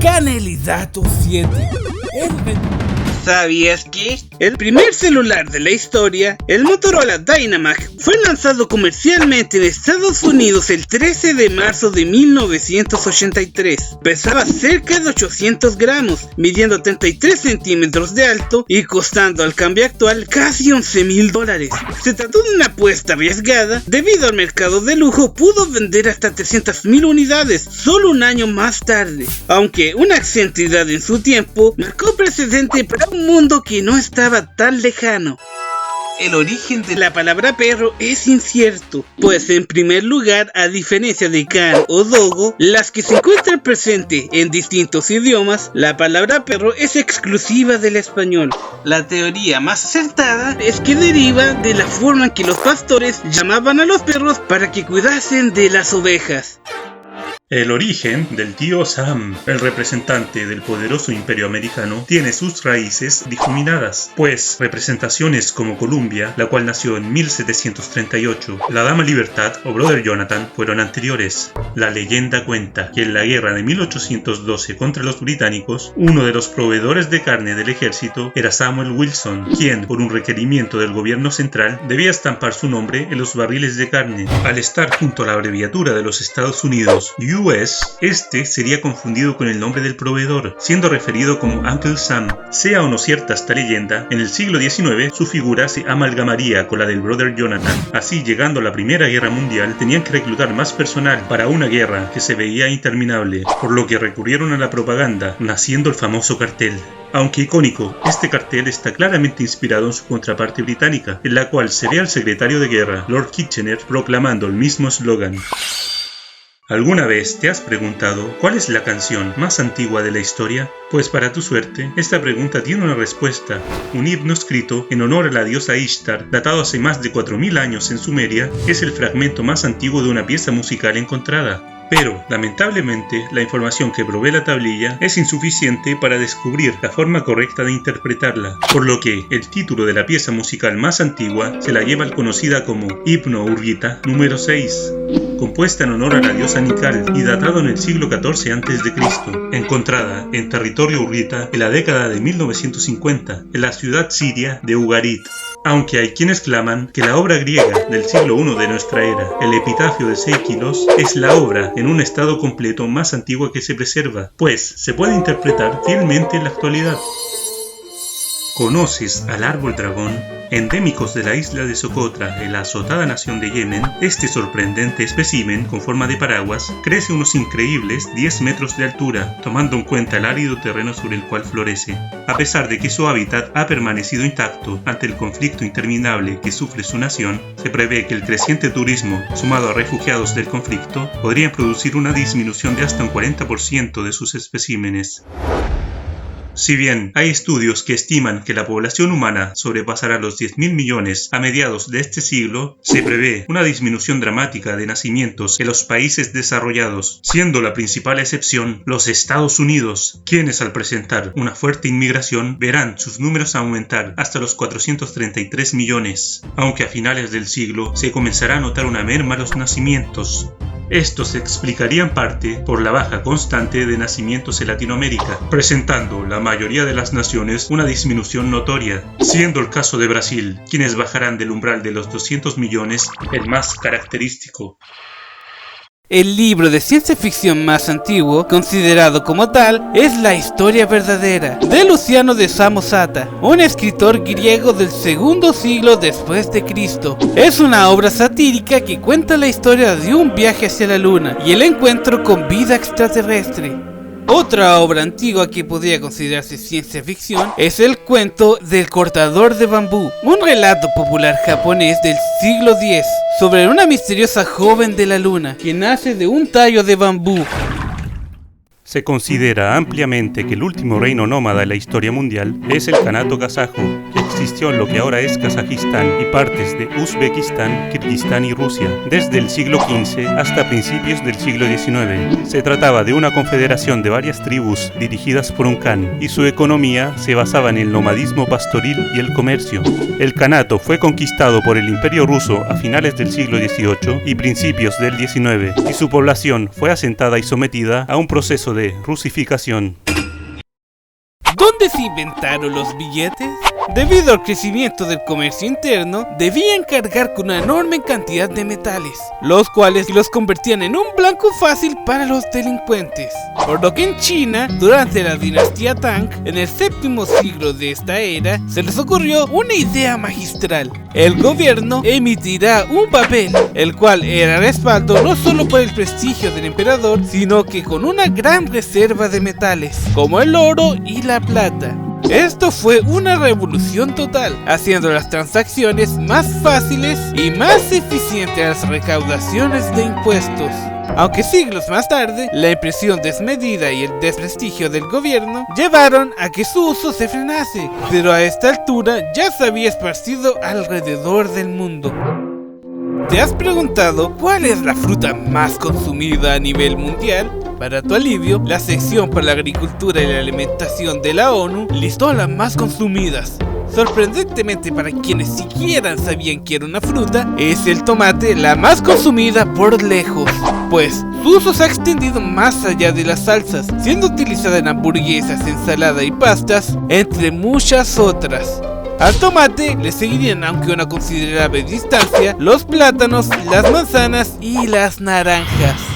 Canelidato 7. ¿Sabías que el primer celular de la historia, el Motorola Dynamac, fue lanzado comercialmente en Estados Unidos el 13 de marzo de 1983? Pesaba cerca de 800 gramos, midiendo 33 centímetros de alto y costando al cambio actual casi $11,000. Se trató de una apuesta arriesgada, debido al mercado de lujo pudo vender hasta 300,000 unidades solo un año más tarde, aunque una excentricidad en su tiempo marcó precedente para un mundo que no estaba tan lejano. El origen de la palabra perro es incierto, pues en primer lugar, a diferencia de can o dogo, las que se encuentran presentes en distintos idiomas, la palabra perro es exclusiva del español. La teoría más acertada es que deriva de la forma en que los pastores llamaban a los perros para que cuidasen de las ovejas. El origen del tío Sam, el representante del poderoso imperio americano, tiene sus raíces difuminadas, pues representaciones como Columbia, la cual nació en 1738, la Dama Libertad o Brother Jonathan fueron anteriores. La leyenda cuenta que en la guerra de 1812 contra los británicos, uno de los proveedores de carne del ejército era Samuel Wilson, quien, por un requerimiento del gobierno central, debía estampar su nombre en los barriles de carne. Al estar junto a la abreviatura de los Estados Unidos, US, este sería confundido con el nombre del proveedor, siendo referido como Uncle Sam. Sea o no cierta esta leyenda, en el siglo XIX su figura se amalgamaría con la del Brother Jonathan. Así, llegando a la Primera Guerra Mundial, tenían que reclutar más personal para una guerra que se veía interminable, por lo que recurrieron a la propaganda, naciendo el famoso cartel. Aunque icónico, este cartel está claramente inspirado en su contraparte británica, en la cual se ve al secretario de guerra, Lord Kitchener, proclamando el mismo eslogan. ¿Alguna vez te has preguntado cuál es la canción más antigua de la historia? Pues para tu suerte, esta pregunta tiene una respuesta. Un himno escrito en honor a la diosa Ishtar, datado hace más de 4000 años en Sumeria, es el fragmento más antiguo de una pieza musical encontrada. Pero, lamentablemente, la información que provee la tablilla es insuficiente para descubrir la forma correcta de interpretarla, por lo que el título de la pieza musical más antigua se la lleva al conocida como Himno Urgita número 6, compuesta en honor a la diosa Nikal y datado en el siglo XIV a.C., encontrada en territorio urrita en la década de 1950, en la ciudad siria de Ugarit. Aunque hay quienes claman que la obra griega del siglo I de nuestra era, el epitafio de Seikilos, es la obra en un estado completo más antigua que se preserva, pues se puede interpretar fielmente en la actualidad. ¿Conoces al árbol dragón? Endémicos de la isla de Socotra, en la azotada nación de Yemen, este sorprendente espécimen con forma de paraguas crece unos increíbles 10 metros de altura, tomando en cuenta el árido terreno sobre el cual florece. A pesar de que su hábitat ha permanecido intacto ante el conflicto interminable que sufre su nación, se prevé que el creciente turismo, sumado a refugiados del conflicto, podrían producir una disminución de hasta un 40% de sus especímenes. Si bien hay estudios que estiman que la población humana sobrepasará los 10.000 millones a mediados de este siglo, se prevé una disminución dramática de nacimientos en los países desarrollados, siendo la principal excepción los Estados Unidos, quienes al presentar una fuerte inmigración verán sus números aumentar hasta los 433 millones, aunque a finales del siglo se comenzará a notar una merma en los nacimientos. Estos se explicaría en parte por la baja constante de nacimientos en Latinoamérica, presentando la mayoría de las naciones una disminución notoria, siendo el caso de Brasil, quienes bajarán del umbral de los 200 millones, el más característico. El libro de ciencia ficción más antiguo, considerado como tal, es La Historia Verdadera, de Luciano de Samosata, un escritor griego del segundo siglo después de Cristo. Es una obra satírica que cuenta la historia de un viaje hacia la luna y el encuentro con vida extraterrestre. Otra obra antigua que podría considerarse ciencia ficción es el cuento del cortador de bambú, un relato popular japonés del siglo X sobre una misteriosa joven de la luna que nace de un tallo de bambú. Se considera ampliamente que el último reino nómada en la historia mundial es el Kanato kazajo, que existió en lo que ahora es Kazajistán y partes de Uzbekistán, Kirguistán y Rusia, desde el siglo XV hasta principios del siglo XIX. Se trataba de una confederación de varias tribus dirigidas por un khan, y su economía se basaba en el nomadismo pastoril y el comercio. El kanato fue conquistado por el Imperio Ruso a finales del siglo XVIII y principios del XIX, y su población fue asentada y sometida a un proceso de rusificación. ¿Dónde se inventaron los billetes? Debido al crecimiento del comercio interno, debían cargar con una enorme cantidad de metales, los cuales los convertían en un blanco fácil para los delincuentes. Por lo que en China, durante la dinastía Tang, en el séptimo siglo de esta era, se les ocurrió una idea magistral. El gobierno emitirá un papel, el cual era respaldo no solo por el prestigio del emperador, sino que con una gran reserva de metales, como el oro y la plata. Esto fue una revolución total, haciendo las transacciones más fáciles y más eficientes las recaudaciones de impuestos. Aunque siglos más tarde, la impresión desmedida y el desprestigio del gobierno llevaron a que su uso se frenase, pero a esta altura ya se había esparcido alrededor del mundo. ¿Te has preguntado cuál es la fruta más consumida a nivel mundial? Para tu alivio, la sección para la agricultura y la alimentación de la ONU listó las más consumidas. Sorprendentemente, para quienes siquiera sabían que era una fruta, es el tomate la más consumida por lejos, pues su uso se ha extendido más allá de las salsas, siendo utilizada en hamburguesas, ensalada y pastas, entre muchas otras. Al tomate le seguirían, aunque a una considerable distancia, los plátanos, las manzanas y las naranjas.